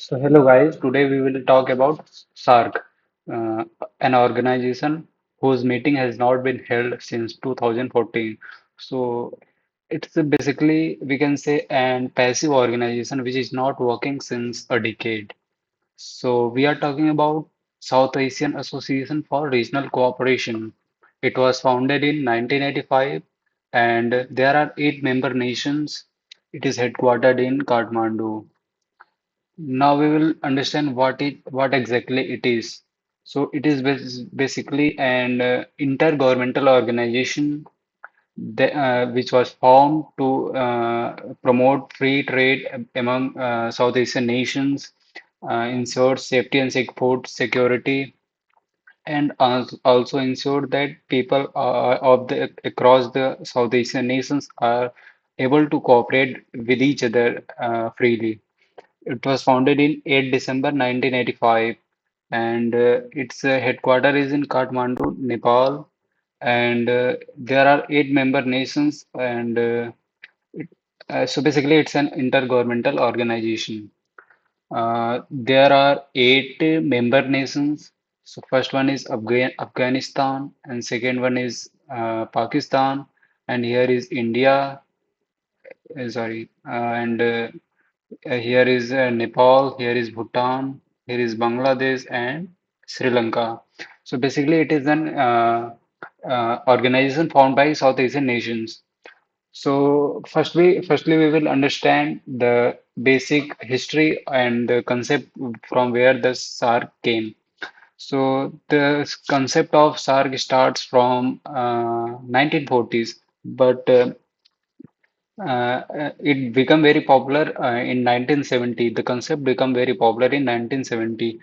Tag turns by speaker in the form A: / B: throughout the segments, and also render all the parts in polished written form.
A: So, hello guys, today we will talk about SAARC, an organization whose meeting has not been held since 2014. So, it's basically, we can say, an passive organization which is not working since a decade. So, we are talking about South Asian Association for Regional Cooperation. It was founded in 1985 and there are 8 member nations. It is headquartered in Kathmandu. Now we will understand what exactly it is. So it is basically an intergovernmental organization which was formed to promote free trade among South Asian nations, ensure safety and food security, and also ensure that people of the across the South Asian nations are able to cooperate with each other freely. It was founded in 8 December 1985 and its headquarters is in Kathmandu, Nepal. And there are 8 member nations and so basically it's an intergovernmental organization. There are 8 member nations. So first one is Afghanistan and second one is Pakistan and here is India, sorry, and here is Nepal, here is Bhutan, here is Bangladesh, and Sri Lanka. So basically, it is an organization formed by South Asian nations. So firstly, we will understand the basic history and the concept from where the SAARC came. So the concept of SAARC starts from 1940s, but it became very popular in 1970. The concept became very popular in 1970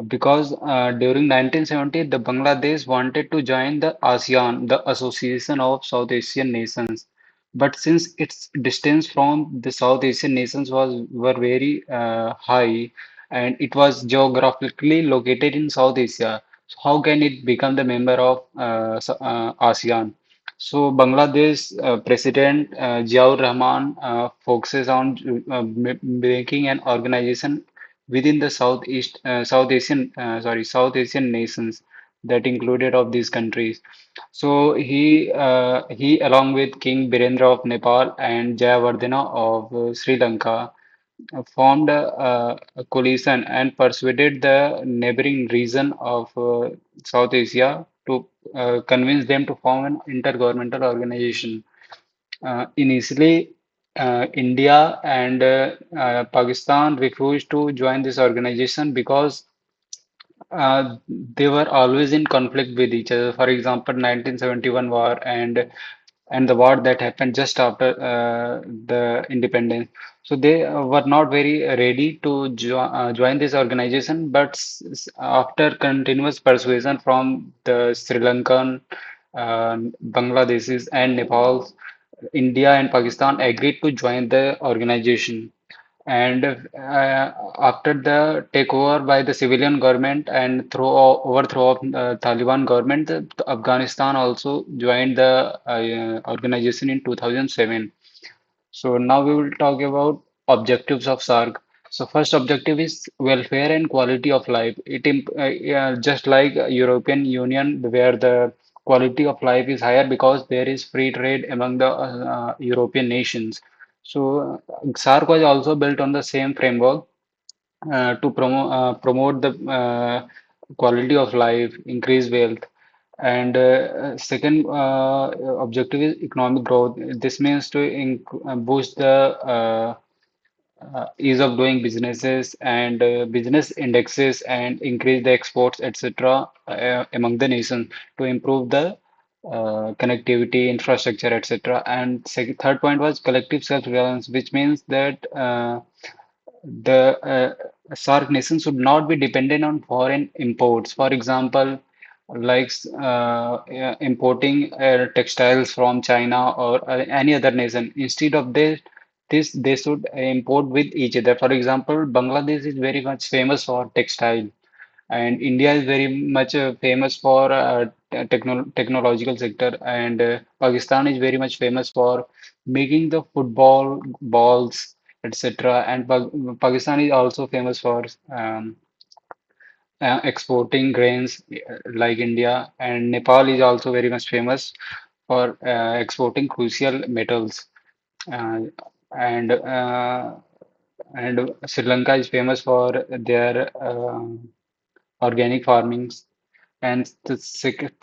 A: because during 1970 the Bangladesh wanted to join the ASEAN, the Association of South Asian Nations. But since its distance from the South Asian nations was were very high and it was geographically located in South Asia, so how can it become the member of ASEAN? So Bangladesh President Ziaur Rahman focuses on making an organization within the South Asian nations that included of these countries. So he along with King Birendra of Nepal and Jayawardena of Sri Lanka formed a coalition and persuaded the neighboring region of South Asia to convince them to form an intergovernmental organization. Initially, India and Pakistan refused to join this organization because they were always in conflict with each other. For example, 1971 war and the war that happened just after the independence. So they were not very ready to join this organization. But after continuous persuasion from the Sri Lankan, Bangladeshis, and Nepal, India and Pakistan agreed to join the organization. And after the takeover by the civilian government and overthrow of Taliban government, Afghanistan also joined the organization in 2007. So now we will talk about objectives of SAARC. So first objective is welfare and quality of life. Just like European Union, where the quality of life is higher because there is free trade among the European nations. So SAARC was also built on the same framework to promote the quality of life, increase wealth. And second objective is economic growth. This means to boost the ease of doing businesses and business indexes and increase the exports, etc., among the nations to improve the connectivity, infrastructure, etc. And third point was collective self-reliance, which means that the SAARC nations should not be dependent on foreign imports. For example, like importing textiles from China or any other nation. Instead of this they should import with each other. For example, Bangladesh is very much famous for textile, and India is very much famous for technological sector, and Pakistan is very much famous for making the football balls etc. And Pakistan is also famous for exporting grains like India, and Nepal is also very much famous for exporting crucial metals. Uh, and Sri Lanka is famous for their organic farming. And the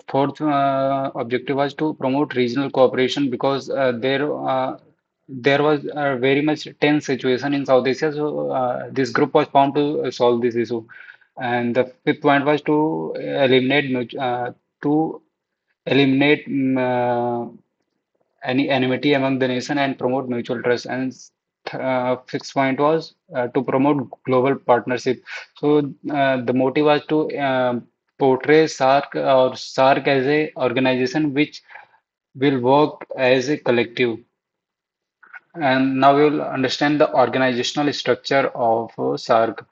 A: fourth objective was to promote regional cooperation because there was very much tense situation in South Asia. So this group was formed to solve this issue. And the fifth point was to eliminate any enmity among the nation and promote mutual trust. And fifth point was to promote global partnership. So the motive was to portray SAARC as a organization which will work as a collective. And now we will understand the organizational structure of SAARC.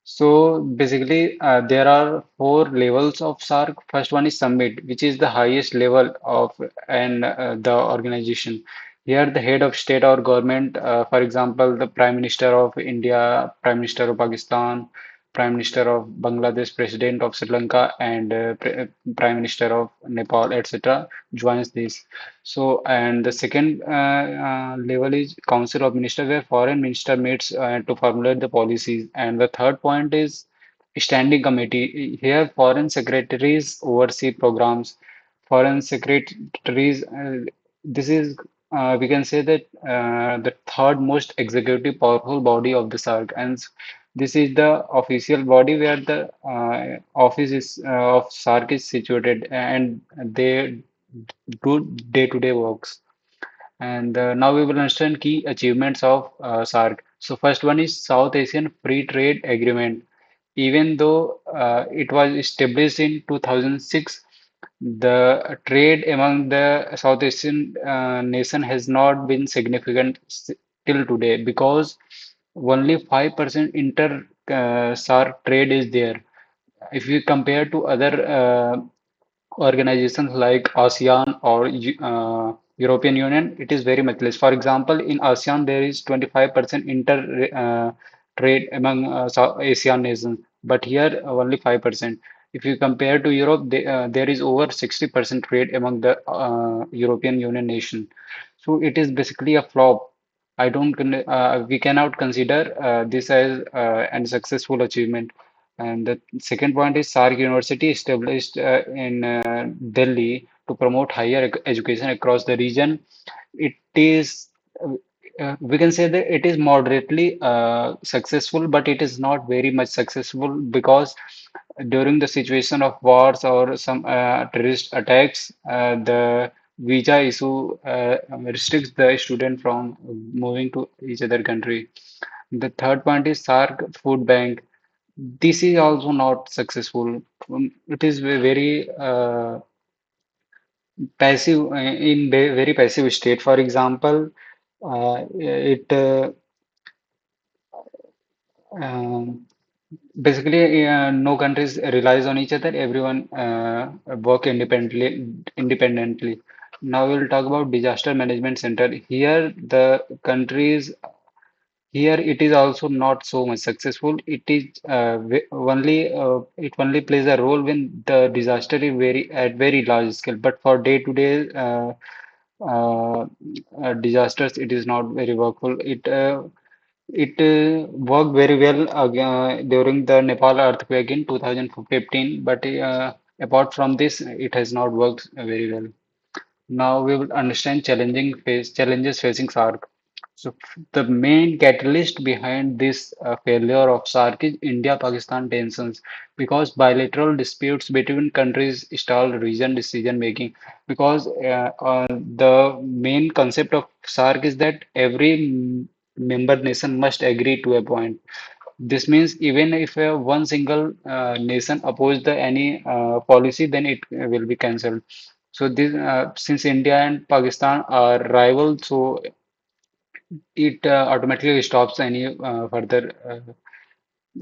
A: So basically, there are four levels of SAARC. First one is summit, which is the highest level of and the organization. Here, the head of state or government, for example, the Prime Minister of India, Prime Minister of Pakistan, Prime Minister of Bangladesh, President of Sri Lanka, and Prime Minister of Nepal, etc., joins this. So, and the second level is Council of Ministers, where foreign minister meets to formulate the policies. And the third point is standing committee. Here, foreign secretaries oversee programs. Foreign secretaries, this is we can say that the third most executive powerful body of the SAARC, and this is the official body where the office is of SAARC is situated, and they do day-to-day works. And now we will understand key achievements of SAARC. So first one is South Asian Free Trade Agreement. Even though it was established in 2006, the trade among the South Asian nation has not been significant till today because only 5% inter SAARC trade is there. If you compare to other organizations like ASEAN or European Union, it is very much less. For example, in ASEAN, there is 25% inter trade among ASEAN nations, but here only 5%. If you compare to Europe, there is over 60% trade among the European Union nation. So it is basically a flop. We cannot consider this as an successful achievement. And the second point is SAARC University established in Delhi to promote higher education across the region. It is, we can say that it is moderately successful, but it is not very much successful because during the situation of wars or some terrorist attacks, the visa issue restricts the student from moving to each other country. The third point is SAARC Food Bank. This is also not successful. It is very passive in very passive state. For example, it um, basically no countries relies on each other. Everyone work independently. Now we'll talk about disaster management center. Here it is also not so much successful. It is it only plays a role when the disaster is very large scale. But for day-to-day uh, disasters, it is not very workful. It worked very well during the Nepal earthquake in 2015, but apart from this, it has not worked very well. Now we will understand challenges facing SAARC. So the main catalyst behind this failure of SAARC is India-Pakistan tensions because bilateral disputes between countries stall region decision making. Because the main concept of SAARC is that every member nation must agree to a point. This means even if one single nation oppose the any policy, then it will be cancelled. So this since India and Pakistan are rivals, so it automatically stops any further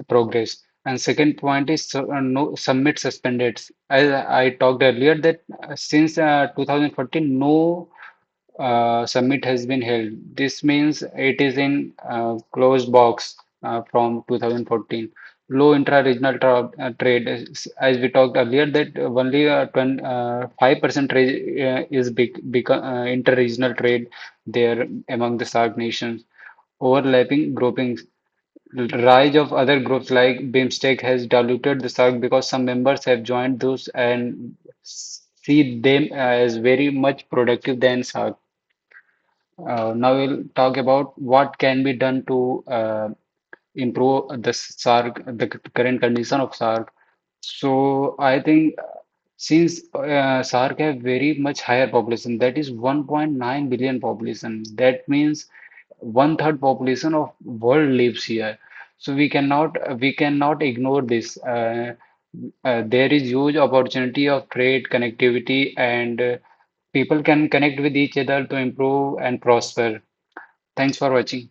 A: progress. And second point is no summit suspended. As I talked earlier that since 2014, no summit has been held. This means it is in closed box from 2014. Low intra-regional trade, as we talked earlier, that only 5% trade is inter-regional trade there among the SAARC nations. Overlapping groupings. Rise of other groups like BIMSTEC has diluted the SAARC because some members have joined those and see them as very much productive than SAARC. Now we'll talk about what can be done to improve the SAARC, the current condition of SAARC. So I think since SAARC have very much higher population, that is 1.9 billion population. That means one third population of world lives here. So we cannot ignore this. There is huge opportunity of trade, connectivity, and people can connect with each other to improve and prosper. Thanks for watching.